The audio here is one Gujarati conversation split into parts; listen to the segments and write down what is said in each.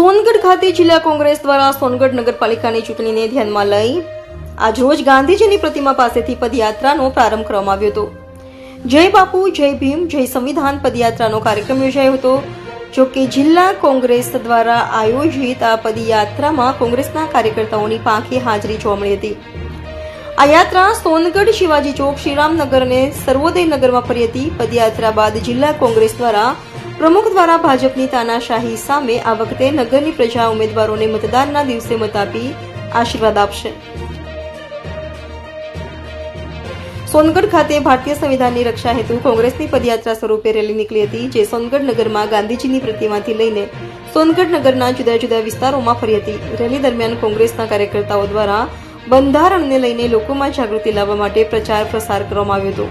સોનગઢ ખાતે જિલ્લા કોંગ્રેસ દ્વારા સોનગઢ નગરપાલિકાની ચૂંટણીને ધ્યાનમાં લઈ આજરોજ ગાંધીજીની પ્રતિમા પાસેથી પદયાત્રાનો પ્રારંભ કરવામાં આવ્યો હતો। જય બાપુ જય ભીમ જય સંવિધાન પદયાત્રાનો કાર્યક્રમ યોજાયો હતો। જો કે જિલ્લા કોંગ્રેસ દ્વારા આયોજિત આ પદયાત્રામાં કોંગ્રેસના કાર્યકર્તાઓની પાંખી હાજરી જોવા મળી હતી। આ યાત્રા સોનગઢ શિવાજી ચોક શ્રીરામનગર અને સર્વોદય નગરમાં ફરી હતી। પદયાત્રા બાદ જિલ્લા કોંગ્રેસ દ્વારા પ્રમુખ દ્વારા ભાજપની તાનાશાહી સામે આ વખતે નગરની પ્રજા ઉમેદવારોને મતદાનના દિવસે મત આપી આશીર્વાદ આપશે। સોનગઢ ખાતે ભારતીય સંવિધાનની રક્ષા હેતુ કોંગ્રેસની પદયાત્રા સ્વરૂપે રેલી નીકળી હતી, જે સોનગઢ નગરમાં ગાંધીજીની પ્રતિમાથી લઈને સોનગઢ નગરના જુદા જુદા વિસ્તારોમાં ફરી હતી। રેલી દરમિયાન કોંગ્રેસના કાર્યકર્તાઓ દ્વારા બંધારણને લઈને લોકોમાં જાગૃતિ લાવવા માટે પ્રચાર પ્રસાર કરવામાં આવ્યો હતો।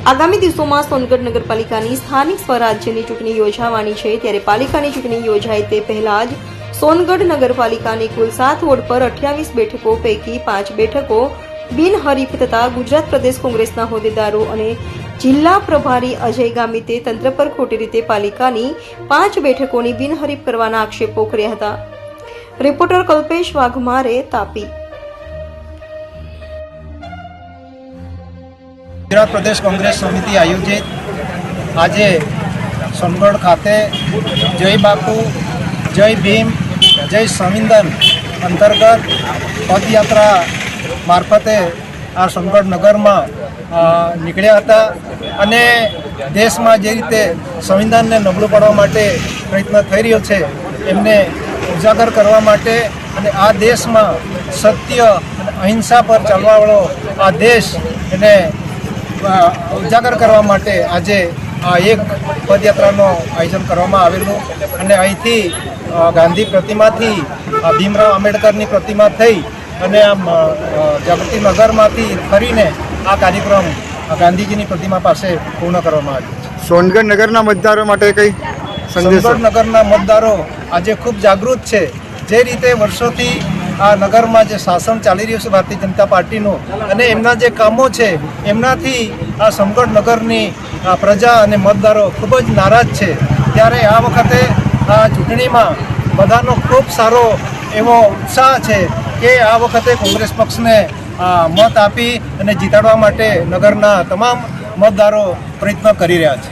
આગામી દિવસોમાં સોનગઢ નગરપાલિકાની સ્થાનિક સ્વરાજ્યની ચૂંટણી યોજાવાની છે, ત્યારે પાલિકાની ચૂંટણી યોજાય તે પહેલા જ સોનગઢ નગરપાલિકાની કુલ 7 વોર્ડ પર 28 બેઠકો પૈકી 5 બેઠકો બિનહરીફ થતા ગુજરાત પ્રદેશ કોંગ્રેસના હોદ્દેદારો અને જિલ્લા પ્રભારી અજય ગામિતે તંત્ર પર ખોટી રીતે પાલિકાની 5 બેઠકોની બિનહરીફ કરવાના આક્ષેપો કર્યા હતા। રિપોર્ટર કલ્પેશ વાઘમારે, તાપી। ગુજરાત પ્રદેશ કોંગ્રેસ સમિતિ આયોજિત આજે સોનગઢ ખાતે જય બાપુ જય ભીમ જય સંવિધાન અંતર્ગત પદયાત્રા મારફતે આ સોનગઢ નગરમાં નીકળ્યા હતા અને દેશમાં જે રીતે સંવિધાનને નબળું પાડવા માટે પ્રયત્ન થઈ રહ્યો છે એમને ઉજાગર કરવા માટે અને આ દેશમાં સત્ય અને અહિંસા પર ચાલવાવાળો આ દેશ એને ઉજાગર કરવા માટે આજે આ એક પદયાત્રાનું આયોજન કરવામાં આવેલું અને અહીંથી ગાંધી પ્રતિમાથી ભીમરાવ આંબેડકરની પ્રતિમા થઈ અને આમ જાગૃતિનગરમાંથી ફરીને આ કાર્યક્રમ ગાંધીજીની પ્રતિમા પાસે પૂર્ણ કરવામાં આવ્યો છે। સોનગઢ નગરના મતદારો માટે કઈ સંદેશ? સોનગઢ નગરના મતદારો આજે ખૂબ જાગૃત છે। જે રીતે વર્ષોથી આ નગરમાં જે શાસન ચાલી રહ્યું છે ભારતીય જનતા પાર્ટીનું અને એમના જે કામો છે એમનાથી આ સોનગઢ નગરની પ્રજા અને મતદારો ખૂબ જ નારાજ છે। ત્યારે આ વખતે આ ચૂંટણીમાં બધાનો ખૂબ સારો એવો ઉત્સાહ છે કે આ વખતે કોંગ્રેસ પક્ષને મત આપી અને જીતાડવા માટે નગરના તમામ મતદારો પ્રયત્ન કરી રહ્યા છે।